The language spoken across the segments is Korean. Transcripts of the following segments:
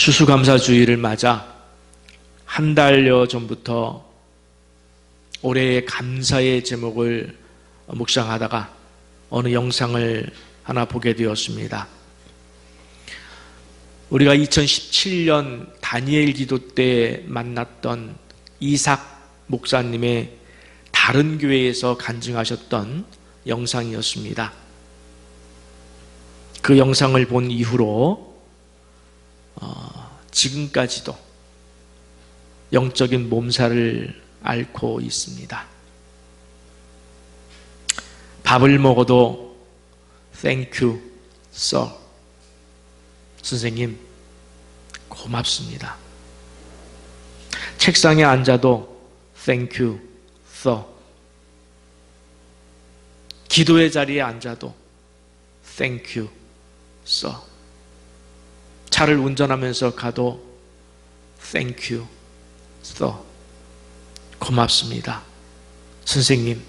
추수감사주의를 맞아 한 달여 전부터 올해의 감사의 제목을 묵상하다가 어느 영상을 하나 보게 되었습니다. 우리가 2017년 다니엘 기도 때 만났던 이삭 목사님의 다른 교회에서 간증하셨던 영상이었습니다. 그 영상을 본 이후로 지금까지도 영적인 몸살을 앓고 있습니다. 밥을 먹어도 Thank you, sir. 선생님, 고맙습니다. 책상에 앉아도 Thank you, sir. 기도의 자리에 앉아도 Thank you, sir. 차를 운전하면서 가도 Thank you, sir. 고맙습니다. 선생님,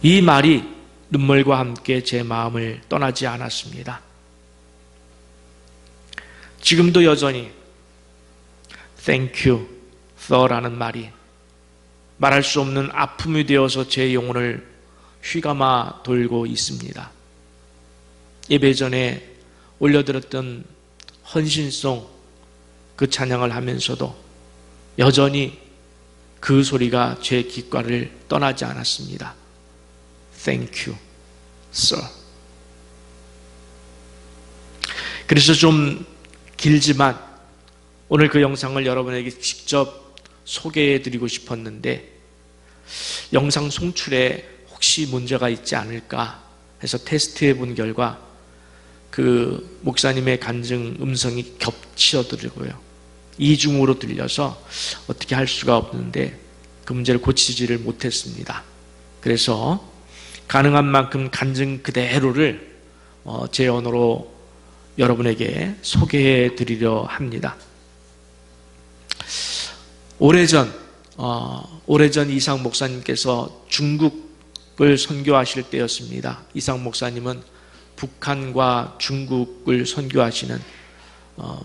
이 말이 눈물과 함께 제 마음을 떠나지 않았습니다. 지금도 여전히 Thank you, sir라는 말이 말할 수 없는 아픔이 되어서 제 영혼을 휘감아 돌고 있습니다. 예배 전에 올려드렸던 헌신송 그 찬양을 하면서도 여전히 그 소리가 제 귓가를 떠나지 않았습니다. Thank you, sir. 그래서 좀 길지만 오늘 그 영상을 여러분에게 직접 소개해드리고 싶었는데 영상 송출에 혹시 문제가 있지 않을까 해서 테스트해 본 결과 그 목사님의 간증 음성이 겹치더라고요. 이중으로 들려서 어떻게 할 수가 없는데 그 문제를 고치지를 못했습니다. 그래서 가능한 만큼 간증 그대로를 제 언어로 여러분에게 소개해 드리려 합니다. 오래전 이상 목사님께서 중국을 선교하실 때였습니다. 이상 목사님은 북한과 중국을 선교하시는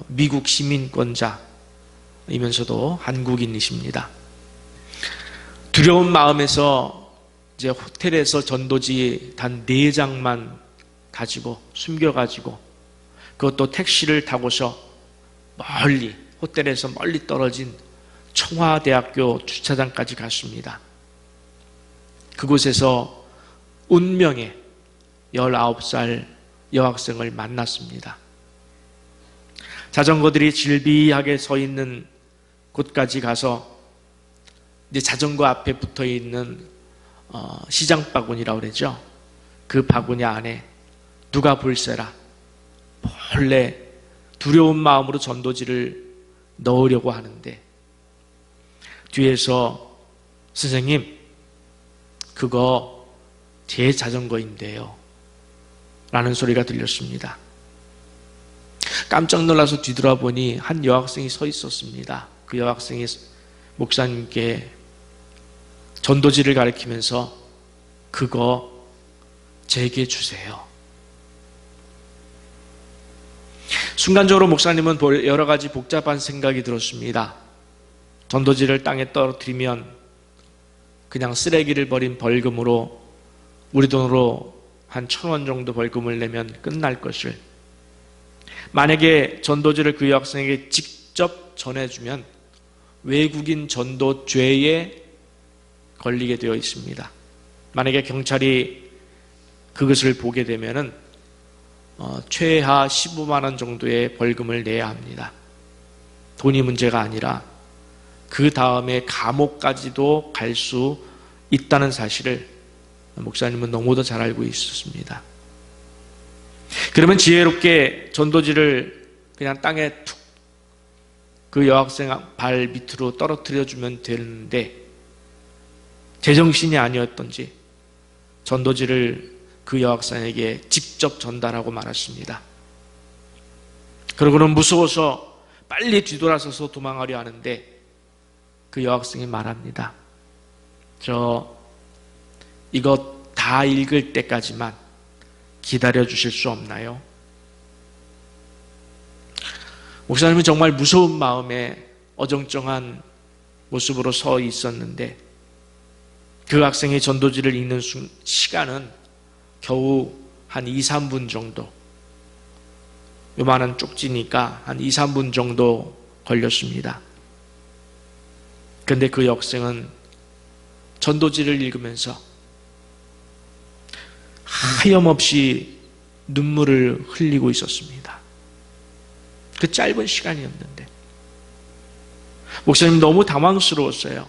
미국 시민권자이면서도 한국인이십니다. 두려운 마음에서 이제 호텔에서 전도지 단 4장만 가지고 숨겨가지고 그것도 택시를 타고서 멀리 호텔에서 멀리 떨어진 청와대학교 주차장까지 갔습니다. 그곳에서 운명의 19살 여학생을 만났습니다. 자전거들이 질비하게 서 있는 곳까지 가서 이제 자전거 앞에 붙어 있는 시장 바구니라고 그러죠. 그 바구니 안에 누가 볼세라 몰래 두려운 마음으로 전도지를 넣으려고 하는데 뒤에서 선생님 그거 제 자전거인데요 라는 소리가 들렸습니다. 깜짝 놀라서 뒤돌아보니 한 여학생이 서 있었습니다. 그 여학생이 목사님께 전도지를 가리키면서 그거 제게 주세요. 순간적으로 목사님은 여러 가지 복잡한 생각이 들었습니다. 전도지를 땅에 떨어뜨리면 그냥 쓰레기를 버린 벌금으로 우리 돈으로 한 1,000원 정도 벌금을 내면 끝날 것을, 만약에 전도지를 그 여학생에게 직접 전해주면 외국인 전도죄에 걸리게 되어 있습니다. 만약에 경찰이 그것을 보게 되면은 최하 15만 원 정도의 벌금을 내야 합니다. 돈이 문제가 아니라 그 다음에 감옥까지도 갈 수 있다는 사실을 목사님은 너무도 잘 알고 있었습니다. 그러면 지혜롭게 전도지를 그냥 땅에 툭 그 여학생 발 밑으로 떨어뜨려 주면 되는데 제정신이 아니었던지 전도지를 그 여학생에게 직접 전달하고 말았습니다. 그러고는 무서워서 빨리 뒤돌아서서 도망하려 하는데 그 여학생이 말합니다. 이거 다 읽을 때까지만 기다려 주실 수 없나요? 목사님은 정말 무서운 마음에 어정쩡한 모습으로 서 있었는데 그 학생이 전도지를 읽는 시간은 겨우 한 2, 3분 정도, 요만한 쪽지니까 한 2, 3분 정도 걸렸습니다. 그런데 그 여학생은 전도지를 읽으면서 하염없이 눈물을 흘리고 있었습니다. 그 짧은 시간이었는데 목사님 너무 당황스러웠어요.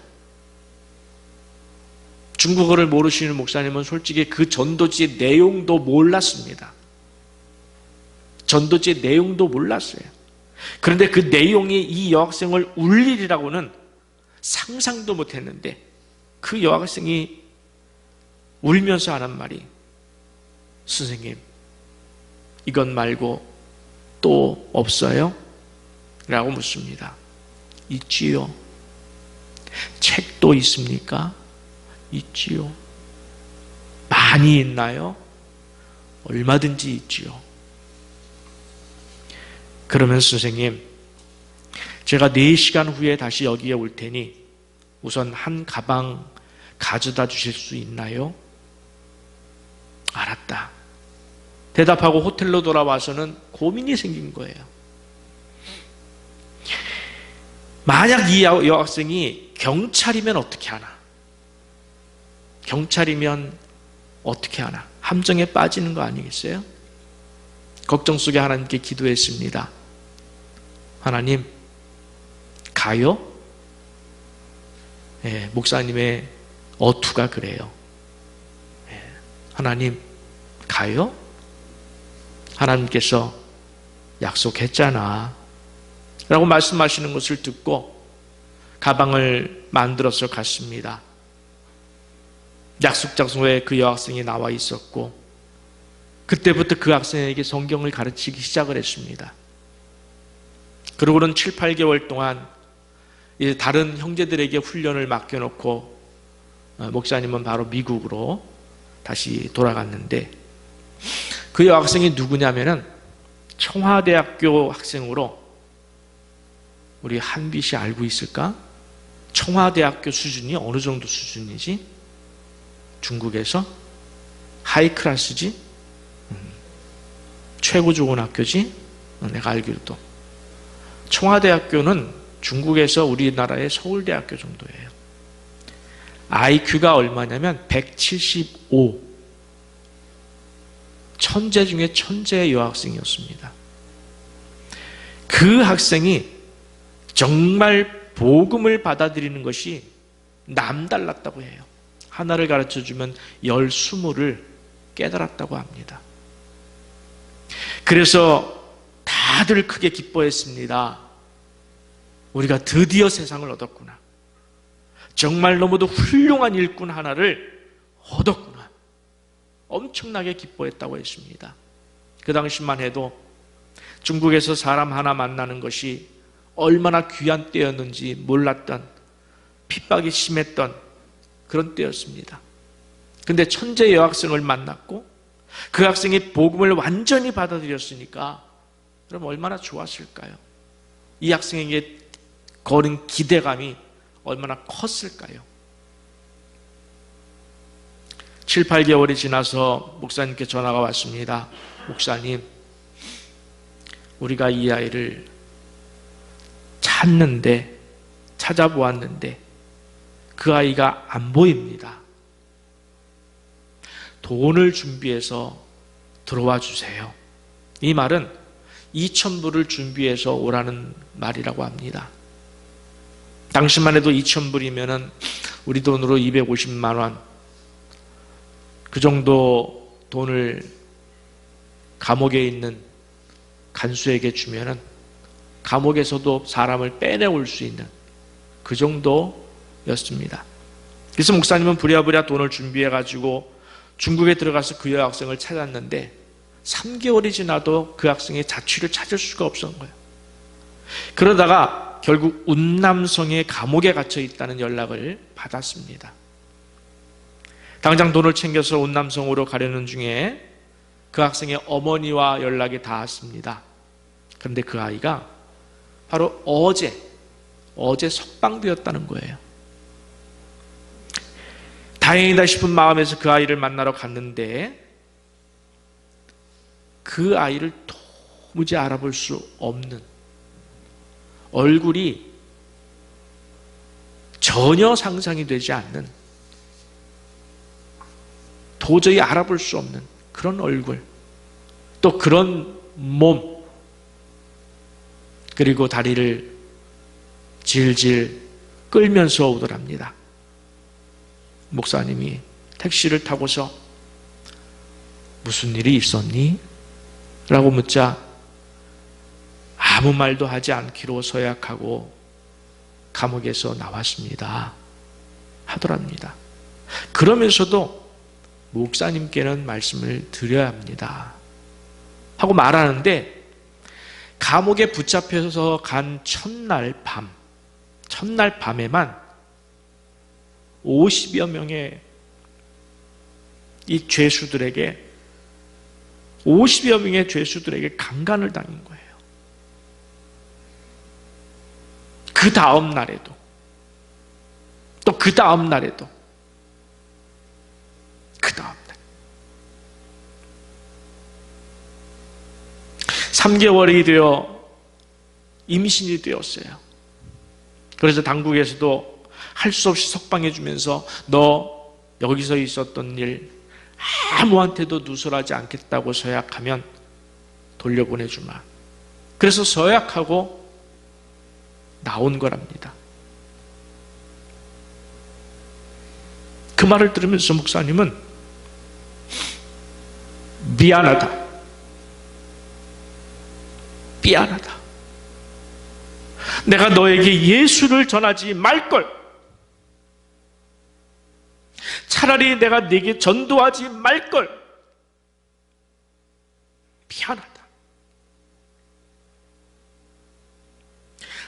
중국어를 모르시는 목사님은 솔직히 그 전도지의 내용도 몰랐습니다. 전도지의 내용도 몰랐어요. 그런데 그 내용이 이 여학생을 울리리라고는 상상도 못했는데 그 여학생이 울면서 하는 말이, 선생님, 이것 말고 또 없어요? 라고 묻습니다. 있지요. 책도 있습니까? 있지요. 많이 있나요? 얼마든지 있지요. 그러면 선생님, 제가 4시간 후에 다시 여기에 올 테니 우선 한 가방 가져다 주실 수 있나요? 알았다. 대답하고 호텔로 돌아와서는 고민이 생긴 거예요. 만약 이 여학생이 경찰이면 어떻게 하나? 경찰이면 어떻게 하나? 함정에 빠지는 거 아니겠어요? 걱정 속에 하나님께 기도했습니다. 하나님, 가요? 예, 목사님의 어투가 그래요. 예, 하나님, 가요? 하나님께서 약속했잖아 라고 말씀하시는 것을 듣고 가방을 만들어서 갔습니다. 약속 장소에 그 여학생이 나와 있었고 그때부터 그 학생에게 성경을 가르치기 시작을 했습니다. 그러고는 7, 8개월 동안 이제 다른 형제들에게 훈련을 맡겨놓고 목사님은 바로 미국으로 다시 돌아갔는데 그 여학생이 누구냐면은 청와대학교 학생으로, 우리 한비 씨 알고 있을까? 청와대학교 수준이 어느 정도 수준이지? 중국에서? 하이 클래스지? 최고 좋은 학교지? 내가 알기로도. 청와대학교는 중국에서 우리나라의 서울대학교 정도예요. IQ가 얼마냐면 175. 천재 중에 천재의 여학생이었습니다. 그 학생이 정말 복음을 받아들이는 것이 남달랐다고 해요. 하나를 가르쳐주면 10, 20을 깨달았다고 합니다. 그래서 다들 크게 기뻐했습니다. 우리가 드디어 세상을 얻었구나. 정말 너무도 훌륭한 일꾼 하나를 얻었구나. 엄청나게 기뻐했다고 했습니다. 그 당시만 해도 중국에서 사람 하나 만나는 것이 얼마나 귀한 때였는지 몰랐던, 핍박이 심했던 그런 때였습니다. 그런데 천재 여학생을 만났고 그 학생이 복음을 완전히 받아들였으니까 그럼 얼마나 좋았을까요? 이 학생에게 거는 기대감이 얼마나 컸을까요? 7, 8개월이 지나서 목사님께 전화가 왔습니다. 목사님, 우리가 이 아이를 찾아보았는데 그 아이가 안 보입니다. 돈을 준비해서 들어와 주세요. 이 말은 2,000불을 준비해서 오라는 말이라고 합니다. 당시만 해도 2,000불이면 우리 돈으로 250만 원, 그 정도 돈을 감옥에 있는 간수에게 주면은 감옥에서도 사람을 빼내올 수 있는 그 정도였습니다. 그래서 목사님은 부랴부랴 돈을 준비해가지고 중국에 들어가서 그 여학생을 찾았는데 3개월이 지나도 그 학생의 자취를 찾을 수가 없었던 거예요. 그러다가 결국 운남성의 감옥에 갇혀 있다는 연락을 받았습니다. 당장 돈을 챙겨서 운남성으로 가려는 중에 그 학생의 어머니와 연락이 닿았습니다. 그런데 그 아이가 바로 어제 석방되었다는 거예요. 다행이다 싶은 마음에서 그 아이를 만나러 갔는데 그 아이를 도무지 알아볼 수 없는, 얼굴이 전혀 상상이 되지 않는, 도저히 알아볼 수 없는 그런 얼굴, 또 그런 몸, 그리고 다리를 질질 끌면서 오더랍니다. 목사님이 택시를 타고서 무슨 일이 있었니? 라고 묻자 아무 말도 하지 않기로 서약하고 감옥에서 나왔습니다 하더랍니다. 그러면서도 목사님께는 말씀을 드려야 합니다 하고 말하는데, 감옥에 붙잡혀서 간 첫날 밤에만 50여 명의 이 죄수들에게, 50여 명의 죄수들에게 강간을 당한 거예요. 그 다음 날에도, 또 그 다음 날에도, 그 다음 날. 3개월이 되어 임신이 되었어요. 그래서 당국에서도 할 수 없이 석방해 주면서 너 여기서 있었던 일 아무한테도 누설하지 않겠다고 서약하면 돌려보내주마. 그래서 서약하고 나온 거랍니다. 그 말을 들으면서 목사님은 미안하다. 내가 너에게 예수를 전하지 말걸. 차라리 내가 네게 전도하지 말걸. 미안하다.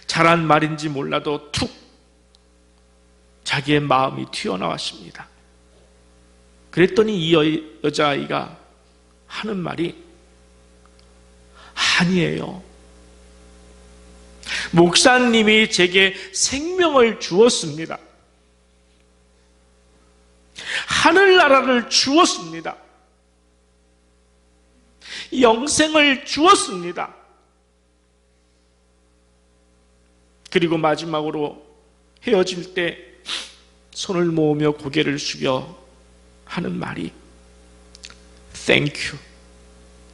잘한 말인지 몰라도 툭 자기의 마음이 튀어나왔습니다. 그랬더니 이 여자아이가 하는 말이, 아니에요. 목사님이 제게 생명을 주었습니다. 하늘나라를 주었습니다. 영생을 주었습니다. 그리고 마지막으로 헤어질 때 손을 모으며 고개를 숙여 하는 말이 Thank you,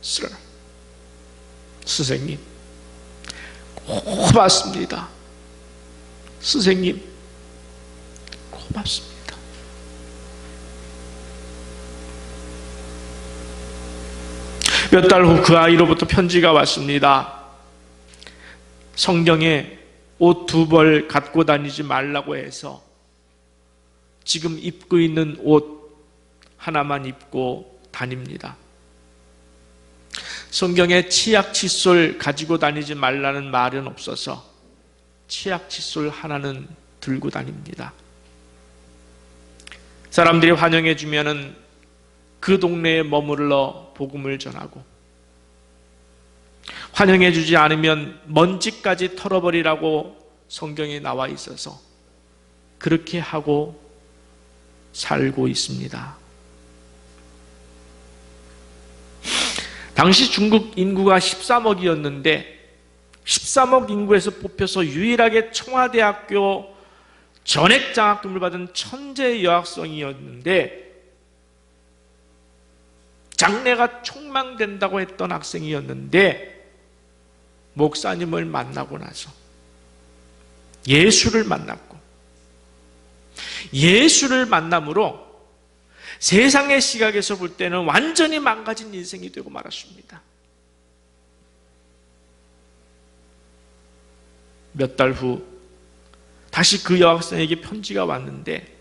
sir. 스승님, 고맙습니다. 스승님, 고맙습니다. 몇 달 후 그 아이로부터 편지가 왔습니다. 성경에 옷 2벌 갖고 다니지 말라고 해서 지금 입고 있는 옷 하나만 입고 다닙니다. 성경에 치약 칫솔 가지고 다니지 말라는 말은 없어서 치약 칫솔 하나는 들고 다닙니다. 사람들이 환영해 주면은 그 동네에 머물러 복음을 전하고, 환영해 주지 않으면 먼지까지 털어버리라고 성경에 나와 있어서 그렇게 하고 살고 있습니다. 당시 중국 인구가 13억이었는데 13억 인구에서 뽑혀서 유일하게 청와대학교 전액장학금을 받은 천재 여학생이었는데 장래가 촉망된다고 했던 학생이었는데 목사님을 만나고 나서 예수를 만났고, 예수를 만남으로 세상의 시각에서 볼 때는 완전히 망가진 인생이 되고 말았습니다. 몇 달 후 다시 그 여학생에게 편지가 왔는데,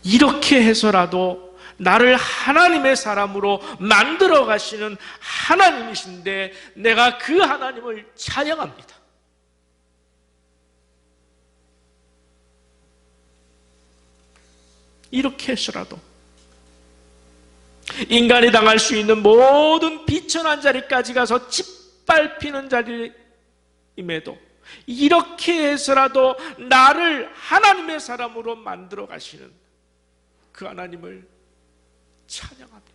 이렇게 해서라도 나를 하나님의 사람으로 만들어 가시는 하나님이신데 내가 그 하나님을 찬양합니다. 이렇게 해서라도 인간이 당할 수 있는 모든 비천한 자리까지 가서 짓밟히는 자리, 임에도 이렇게 해서라도 나를 하나님의 사람으로 만들어 가시는 그 하나님을 찬양합니다.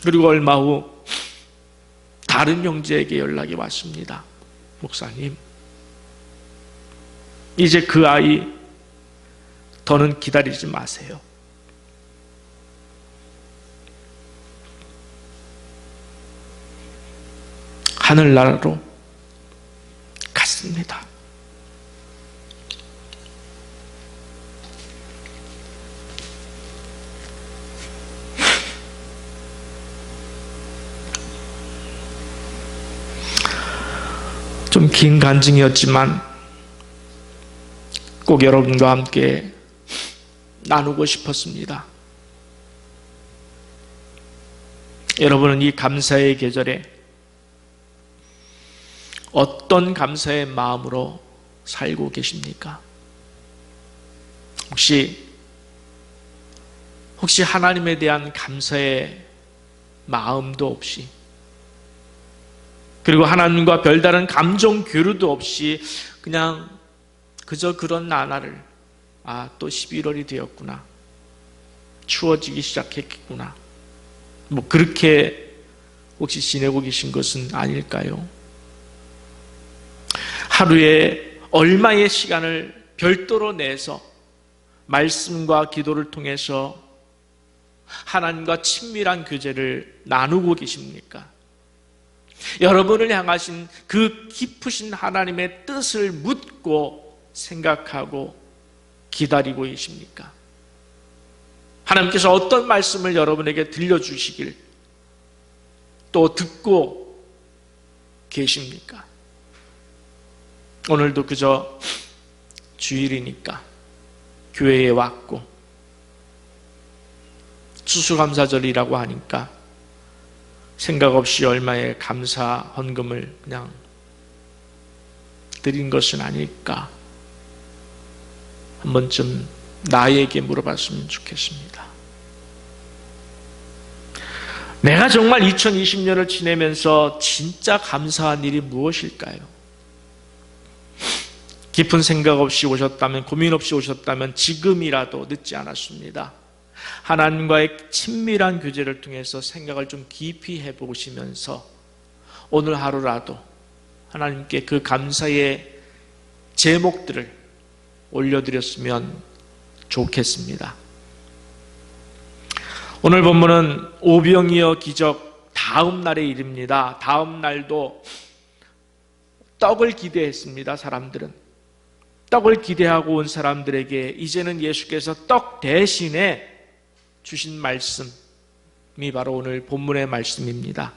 그리고 얼마 후 다른 형제에게 연락이 왔습니다. 목사님, 이제 그 아이 더는 기다리지 마세요. 하늘나라로 갔습니다. 좀 긴 간증이었지만 꼭 여러분과 함께 나누고 싶었습니다. 여러분은 이 감사의 계절에 어떤 감사의 마음으로 살고 계십니까? 혹시 하나님에 대한 감사의 마음도 없이, 그리고 하나님과 별다른 감정 교류도 없이 그냥 그저 그런 나날을, 또 11월이 되었구나, 추워지기 시작했겠구나, 그렇게 혹시 지내고 계신 것은 아닐까요? 하루에 얼마의 시간을 별도로 내서 말씀과 기도를 통해서 하나님과 친밀한 교제를 나누고 계십니까? 여러분을 향하신 그 깊으신 하나님의 뜻을 묻고 생각하고 기다리고 계십니까? 하나님께서 어떤 말씀을 여러분에게 들려주시길 또 듣고 계십니까? 오늘도 그저 주일이니까 교회에 왔고 추수감사절이라고 하니까 생각 없이 얼마의 감사 헌금을 그냥 드린 것은 아닐까, 한 번쯤 나에게 물어봤으면 좋겠습니다. 내가 정말 2020년을 지내면서 진짜 감사한 일이 무엇일까요? 깊은 생각 없이 오셨다면, 고민 없이 오셨다면 지금이라도 늦지 않았습니다. 하나님과의 친밀한 교제를 통해서 생각을 좀 깊이 해보시면서 오늘 하루라도 하나님께 그 감사의 제목들을 올려드렸으면 좋겠습니다. 오늘 본문은 오병이어 기적 다음 날의 일입니다. 다음 날도 떡을 기대했습니다. 사람들은 떡을 기대하고 온 사람들에게 이제는 예수께서 떡 대신에 주신 말씀이 바로 오늘 본문의 말씀입니다.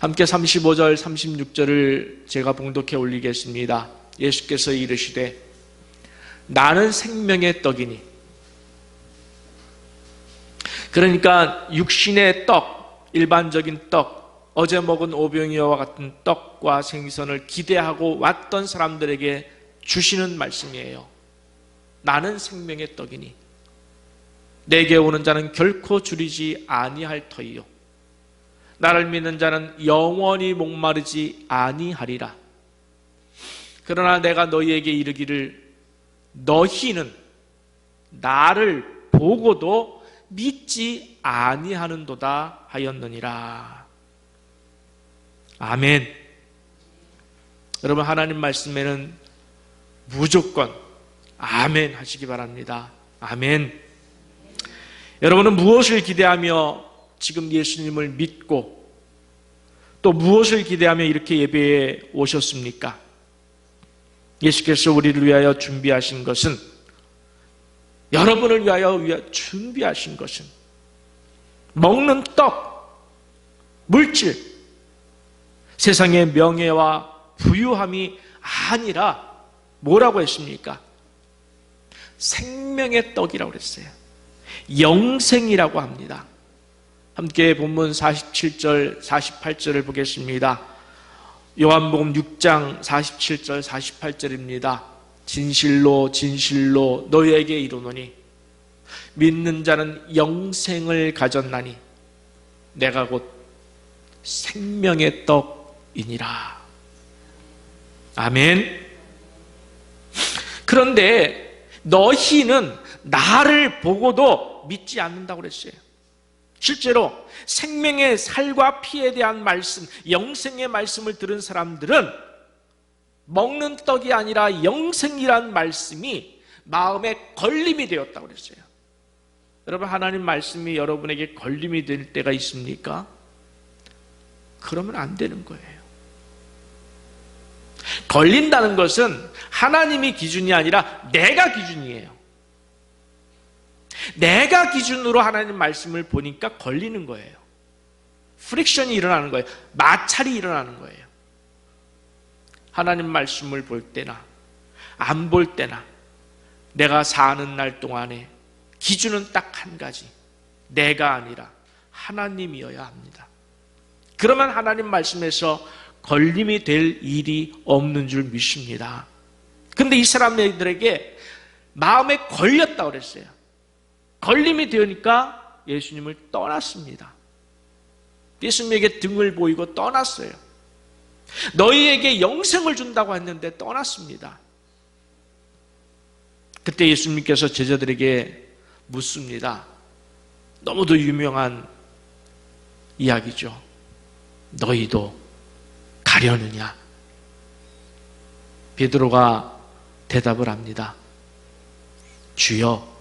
함께 35절 36절을 제가 봉독해 올리겠습니다. 예수께서 이르시되 나는 생명의 떡이니, 그러니까 육신의 떡, 일반적인 떡, 어제 먹은 오병이어와 같은 떡과 생선을 기대하고 왔던 사람들에게 주시는 말씀이에요. 나는 생명의 떡이니 내게 오는 자는 결코 줄이지 아니할 터이요 나를 믿는 자는 영원히 목마르지 아니하리라. 그러나 내가 너희에게 이르기를 너희는 나를 보고도 믿지 아니하는도다 하였느니라. 아멘. 여러분, 하나님 말씀에는 무조건 아멘 하시기 바랍니다. 아멘. 여러분은 무엇을 기대하며 지금 예수님을 믿고 또 무엇을 기대하며 이렇게 예배에 오셨습니까? 예수께서 우리를 위하여 준비하신 것은, 여러분을 위하여 준비하신 것은 먹는 떡, 물질, 세상의 명예와 부유함이 아니라 뭐라고 했습니까? 생명의 떡이라고 그랬어요. 영생이라고 합니다. 함께 본문 47절 48절을 보겠습니다. 요한복음 6장 47절 48절입니다. 진실로 진실로 너희에게 이르노니 믿는 자는 영생을 가졌나니 내가 곧 생명의 떡이니라. 아멘. 그런데 너희는 나를 보고도 믿지 않는다고 그랬어요. 실제로 생명의 살과 피에 대한 말씀, 영생의 말씀을 들은 사람들은 먹는 떡이 아니라 영생이란 말씀이 마음에 걸림이 되었다고 그랬어요. 여러분, 하나님 말씀이 여러분에게 걸림이 될 때가 있습니까? 그러면 안 되는 거예요. 걸린다는 것은 하나님이 기준이 아니라 내가 기준이에요. 내가 기준으로 하나님 말씀을 보니까 걸리는 거예요. 프릭션이 일어나는 거예요. 마찰이 일어나는 거예요. 하나님 말씀을 볼 때나 안 볼 때나 내가 사는 날 동안에 기준은 딱 한 가지, 내가 아니라 하나님이어야 합니다. 그러면 하나님 말씀에서 걸림이 될 일이 없는 줄 믿습니다. 근데 이 사람들에게 마음에 걸렸다고 그랬어요. 걸림이 되니까 예수님을 떠났습니다. 예수님에게 등을 보이고 떠났어요. 너희에게 영생을 준다고 했는데 떠났습니다. 그때 예수님께서 제자들에게 묻습니다. 너무도 유명한 이야기죠. 너희도 가려느냐? 베드로가 대답을 합니다. 주여,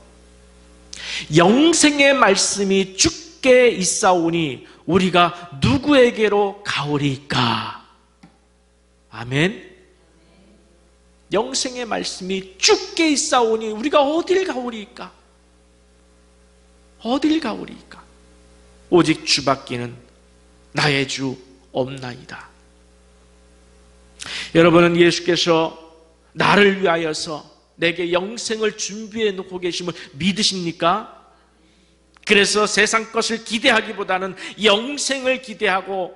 영생의 말씀이 주께 있사오니 우리가 누구에게로 가오리까? 아멘. 영생의 말씀이 주께 있사오니 우리가 어딜 가오리까? 어딜 가오리까? 오직 주밖에는 나의 주 없나이다. 여러분은 예수께서 나를 위하여서 내게 영생을 준비해 놓고 계심을 믿으십니까? 그래서 세상 것을 기대하기보다는 영생을 기대하고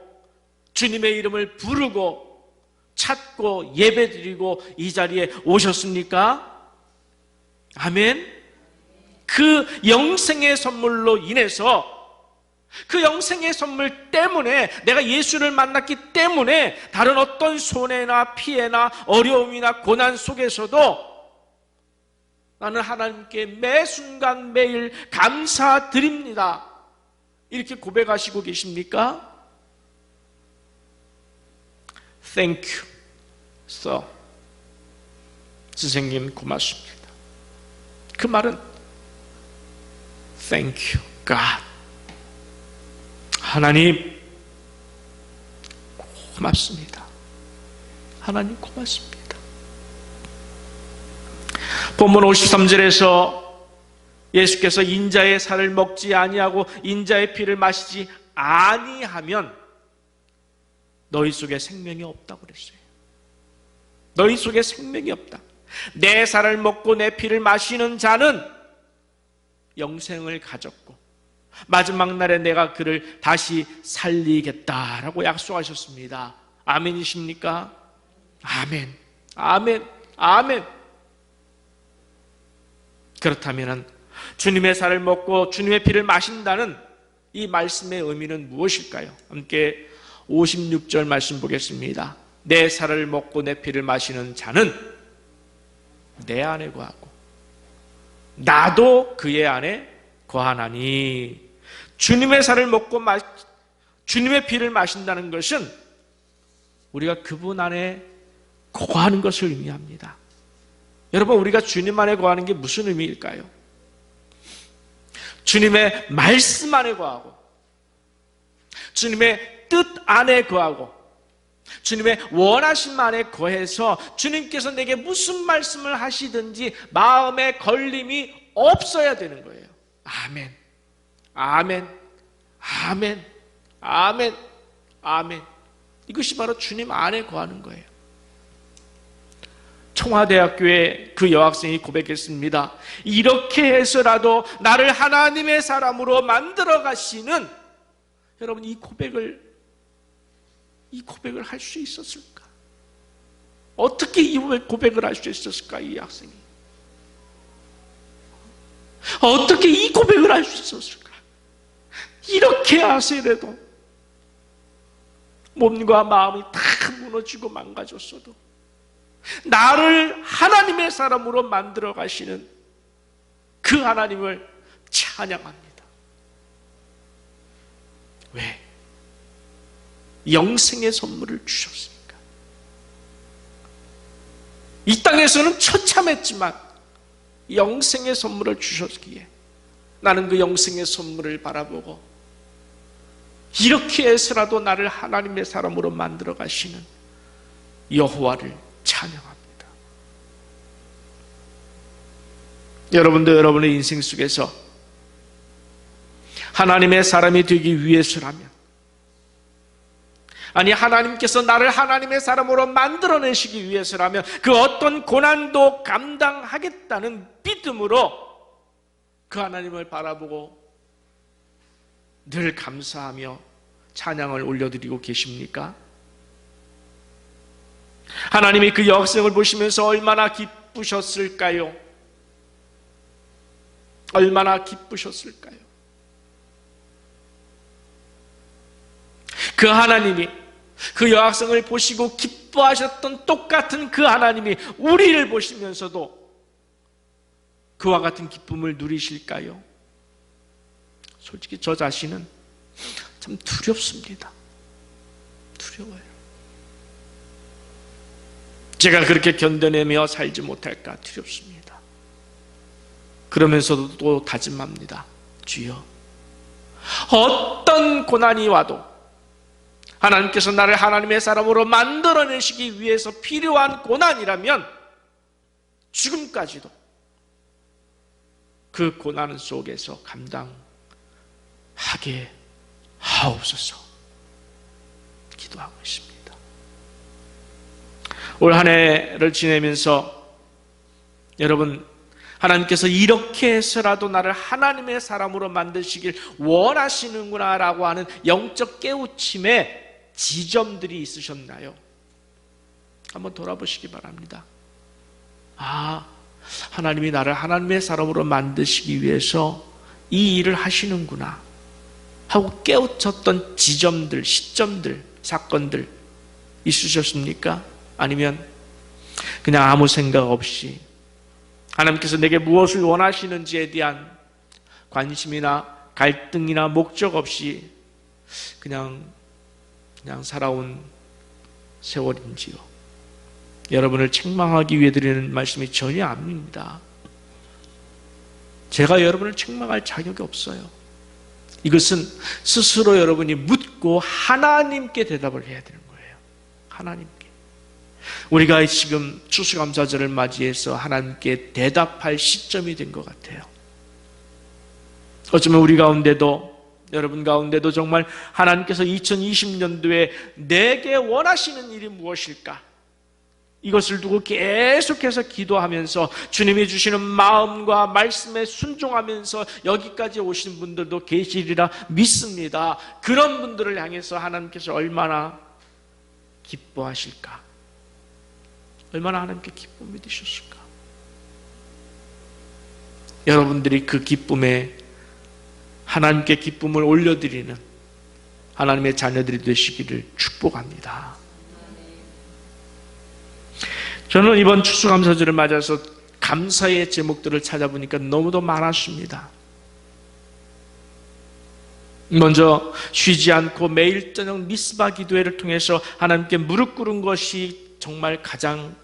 주님의 이름을 부르고 찾고 예배드리고 이 자리에 오셨습니까? 아멘. 그 영생의 선물로 인해서, 그 영생의 선물 때문에, 내가 예수를 만났기 때문에 다른 어떤 손해나 피해나 어려움이나 고난 속에서도 나는 하나님께 매 순간 매일 감사드립니다. 이렇게 고백하시고 계십니까? Thank you, sir. 선생님 고맙습니다. 그 말은 Thank you, God. 하나님 고맙습니다. 하나님 고맙습니다. 본문 53절에서 예수께서 인자의 살을 먹지 아니하고 인자의 피를 마시지 아니하면 너희 속에 생명이 없다고 그랬어요. 너희 속에 생명이 없다. 내 살을 먹고 내 피를 마시는 자는 영생을 가졌고 마지막 날에 내가 그를 다시 살리겠다라고 약속하셨습니다. 아멘이십니까? 아멘, 아멘, 아멘. 그렇다면 주님의 살을 먹고 주님의 피를 마신다는 이 말씀의 의미는 무엇일까요? 함께 56절 말씀 보겠습니다. 내 살을 먹고 내 피를 마시는 자는 내 안에 거하고 나도 그의 안에 거하나니. 주님의 살을 먹고 주님의 피를 마신다는 것은 우리가 그분 안에 거하는 것을 의미합니다. 여러분, 우리가 주님 안에 거하는 게 무슨 의미일까요? 주님의 말씀 안에 거하고 주님의 뜻 안에 거하고 주님의 원하심 안에 거해서 주님께서 내게 무슨 말씀을 하시든지 마음에 걸림이 없어야 되는 거예요. 아멘, 아멘, 아멘, 아멘, 아멘. 이것이 바로 주님 안에 거하는 거예요. 청와대학교의 그 여학생이 고백했습니다. 이렇게 해서라도 나를 하나님의 사람으로 만들어 가시는, 여러분, 이 고백을 할 수 있었을까? 어떻게 이 고백을 할 수 있었을까? 이 학생이 어떻게 이 고백을 할 수 있었을까? 이렇게 아세라도 몸과 마음이 다 무너지고 망가졌어도 나를 하나님의 사람으로 만들어 가시는 그 하나님을 찬양합니다. 왜? 영생의 선물을 주셨으니까. 이 땅에서는 처참했지만 영생의 선물을 주셨기에 나는 그 영생의 선물을 바라보고 이렇게 해서라도 나를 하나님의 사람으로 만들어 가시는 여호와를 찬양합니다. 여러분도 여러분의 인생 속에서 하나님의 사람이 되기 위해서라면, 아니 하나님께서 나를 하나님의 사람으로 만들어내시기 위해서라면 그 어떤 고난도 감당하겠다는 믿음으로 그 하나님을 바라보고 늘 감사하며 찬양을 올려드리고 계십니까? 하나님이 그 역성을 보시면서 얼마나 기쁘셨을까요? 얼마나 기쁘셨을까요? 그 하나님이 그 여학생을 보시고 기뻐하셨던 똑같은 그 하나님이 우리를 보시면서도 그와 같은 기쁨을 누리실까요? 솔직히 저 자신은 참 두렵습니다. 두려워요. 제가 그렇게 견뎌내며 살지 못할까 두렵습니다. 그러면서도 또 다짐합니다. 주여, 어떤 고난이 와도 하나님께서 나를 하나님의 사람으로 만들어내시기 위해서 필요한 고난이라면 지금까지도 그 고난 속에서 감당하게 하옵소서 기도하고 있습니다. 올 한 해를 지내면서 여러분, 하나님께서 이렇게 해서라도 나를 하나님의 사람으로 만드시길 원하시는구나 라고 하는 영적 깨우침의 지점들이 있으셨나요? 한번 돌아보시기 바랍니다. 하나님이 나를 하나님의 사람으로 만드시기 위해서 이 일을 하시는구나 하고 깨우쳤던 지점들, 시점들, 사건들 있으셨습니까? 아니면 그냥 아무 생각 없이 하나님께서 내게 무엇을 원하시는지에 대한 관심이나 갈등이나 목적 없이 그냥 살아온 세월인지요? 여러분을 책망하기 위해 드리는 말씀이 전혀 아닙니다. 제가 여러분을 책망할 자격이 없어요. 이것은 스스로 여러분이 묻고 하나님께 대답을 해야 되는 거예요. 하나님께. 우리가 지금 추수감사절을 맞이해서 하나님께 대답할 시점이 된 것 같아요. 어쩌면 우리 가운데도, 여러분 가운데도 정말 하나님께서 2020년도에 내게 원하시는 일이 무엇일까? 이것을 두고 계속해서 기도하면서 주님이 주시는 마음과 말씀에 순종하면서 여기까지 오신 분들도 계시리라 믿습니다. 그런 분들을 향해서 하나님께서 얼마나 기뻐하실까? 얼마나 하나님께 기쁨이 되셨을까? 여러분들이 그 기쁨에 하나님께 기쁨을 올려드리는 하나님의 자녀들이 되시기를 축복합니다. 저는 이번 추수감사절을 맞아서 감사의 제목들을 찾아보니까 너무도 많았습니다. 먼저 쉬지 않고 매일 저녁 미스바 기도회를 통해서 하나님께 무릎 꿇은 것이 정말 가장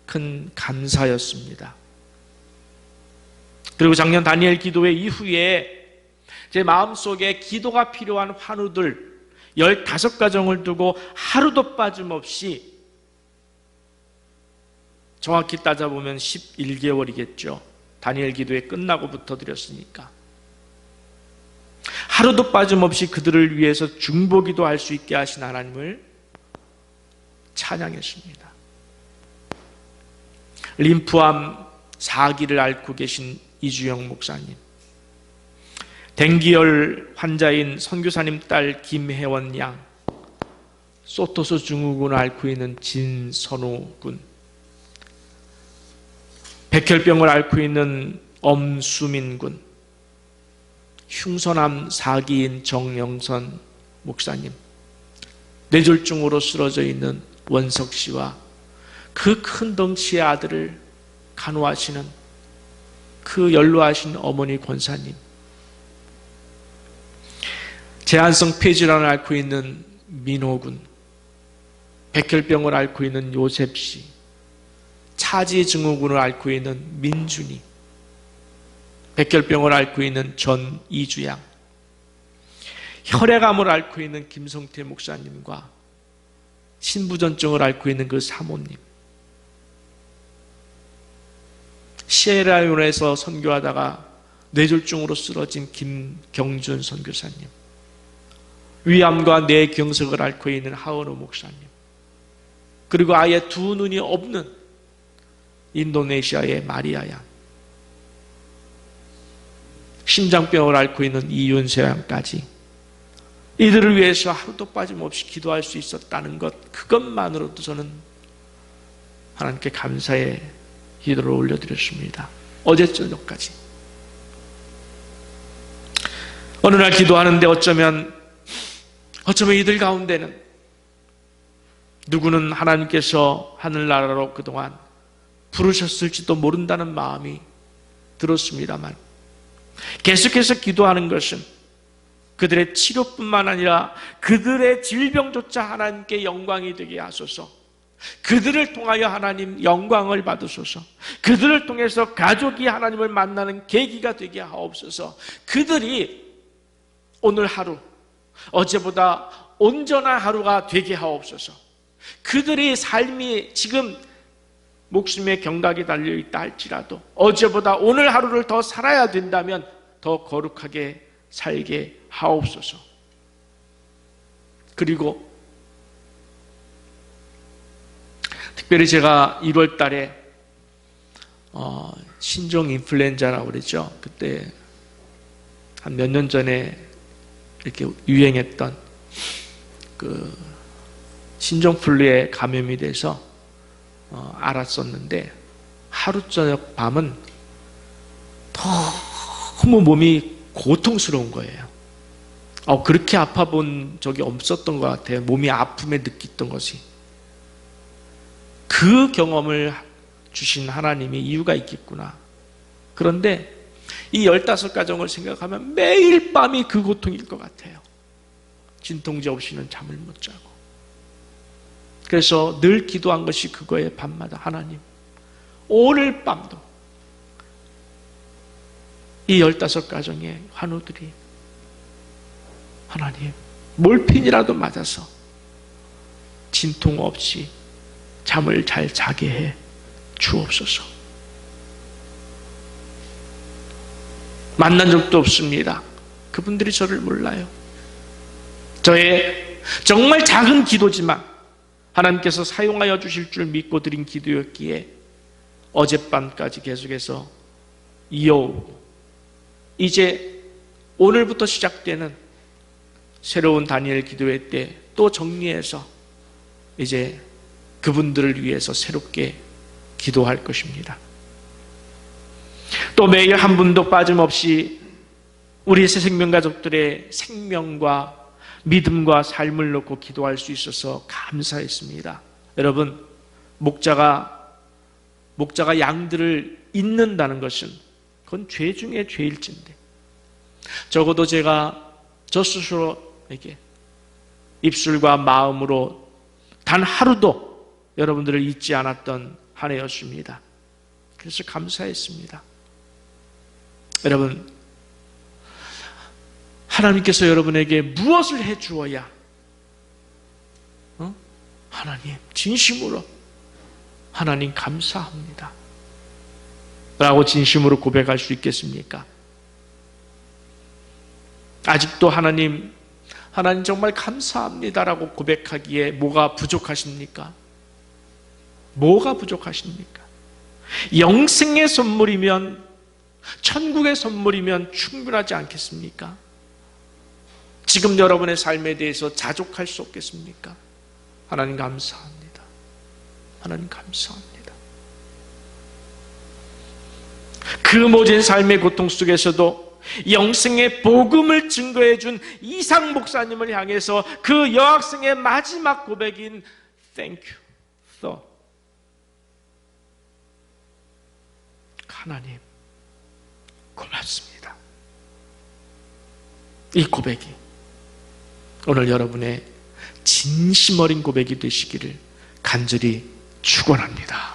큰 감사였습니다. 그리고 작년 다니엘 기도회 이후에 제 마음속에 기도가 필요한 환우들 15가정을 두고 하루도 빠짐없이, 정확히 따져보면 11개월이겠죠. 다니엘 기도회 끝나고부터 드렸으니까. 하루도 빠짐없이 그들을 위해서 중보기도 할 수 있게 하신 하나님을 찬양했습니다. 림프암 4기를 앓고 계신 이주영 목사님, 댕기열 환자인 선교사님 딸 김혜원 양, 소토스 증후군을 앓고 있는 진선우 군, 백혈병을 앓고 있는 엄수민 군, 흉선암 4기인 정영선 목사님, 뇌졸중으로 쓰러져 있는 원석 씨와 그 큰 덩치의 아들을 간호하시는 그 연로하신 어머니 권사님, 제한성 폐질환을 앓고 있는 민호군, 백혈병을 앓고 있는 요셉 씨, 차지 증후군을 앓고 있는 민준이, 백혈병을 앓고 있는 전이주양, 혈액암을 앓고 있는 김성태 목사님과 신부전증을 앓고 있는 그 사모님, 시에라리온에서 선교하다가 뇌졸중으로 쓰러진 김경준 선교사님, 위암과 뇌경색을 앓고 있는 하은우 목사님, 그리고 아예 두 눈이 없는 인도네시아의 마리아 양, 심장병을 앓고 있는 이윤세 양까지 이들을 위해서 하루도 빠짐없이 기도할 수 있었다는 것, 그것만으로도 저는 하나님께 감사의 기도를 올려드렸습니다. 어제 저녁까지. 어느 날 기도하는데 어쩌면 이들 가운데는 누구는 하나님께서 하늘나라로 그동안 부르셨을지도 모른다는 마음이 들었습니다만, 계속해서 기도하는 것은 그들의 치료뿐만 아니라 그들의 질병조차 하나님께 영광이 되게 하소서, 그들을 통하여 하나님 영광을 받으소서, 그들을 통해서 가족이 하나님을 만나는 계기가 되게 하옵소서, 그들이 오늘 하루 어제보다 온전한 하루가 되게 하옵소서, 그들의 삶이 지금 목숨의 경각이 달려있다 할지라도 어제보다 오늘 하루를 더 살아야 된다면 더 거룩하게 살게 하옵소서. 그리고 특별히 제가 1월 달에 신종 인플루엔자라고 그랬죠. 그때 한 몇 년 전에 이렇게 유행했던 그 신종플루에 감염이 돼서 알았었는데, 하루 저녁 밤은 너무 몸이 고통스러운 거예요. 그렇게 아파본 적이 없었던 것 같아요. 몸이 아픔에 느꼈던 것이. 그 경험을 주신 하나님이 이유가 있겠구나. 그런데 이 15가정을 생각하면 매일 밤이 그 고통일 것 같아요. 진통제 없이는 잠을 못 자고. 그래서 늘 기도한 것이 그거예요. 밤마다 하나님, 오늘 밤도 이 15가정의 환우들이 하나님 몰핀이라도 맞아서 진통 없이 잠을 잘 자게 해 주옵소서. 만난 적도 없습니다. 그분들이 저를 몰라요. 저의 정말 작은 기도지만 하나님께서 사용하여 주실 줄 믿고 드린 기도였기에 어젯밤까지 계속해서 이어오고, 이제 오늘부터 시작되는 새로운 다니엘 기도회 때 또 정리해서 이제 그분들을 위해서 새롭게 기도할 것입니다. 또 매일 한 분도 빠짐없이 우리 새생명 가족들의 생명과 믿음과 삶을 놓고 기도할 수 있어서 감사했습니다. 여러분, 목자가 양들을 잇는다는 것은 그건 죄 중에 죄일진데, 적어도 제가 저 스스로에게 입술과 마음으로 단 하루도 여러분들을 잊지 않았던 한 해였습니다. 그래서 감사했습니다. 여러분, 하나님께서 여러분에게 무엇을 해 주어야 하나님 진심으로 하나님 감사합니다 라고 진심으로 고백할 수 있겠습니까? 아직도 하나님 정말 감사합니다라고 고백하기에 뭐가 부족하십니까? 뭐가 부족하십니까? 영생의 선물이면, 천국의 선물이면 충분하지 않겠습니까? 지금 여러분의 삶에 대해서 자족할 수 없겠습니까? 하나님 감사합니다. 하나님 감사합니다. 그 모진 삶의 고통 속에서도 영생의 복음을 증거해 준 이상 목사님을 향해서 그 여학생의 마지막 고백인 Thank you, Sir. 하나님, 고맙습니다. 이 고백이 오늘 여러분의 진심 어린 고백이 되시기를 간절히 축원합니다.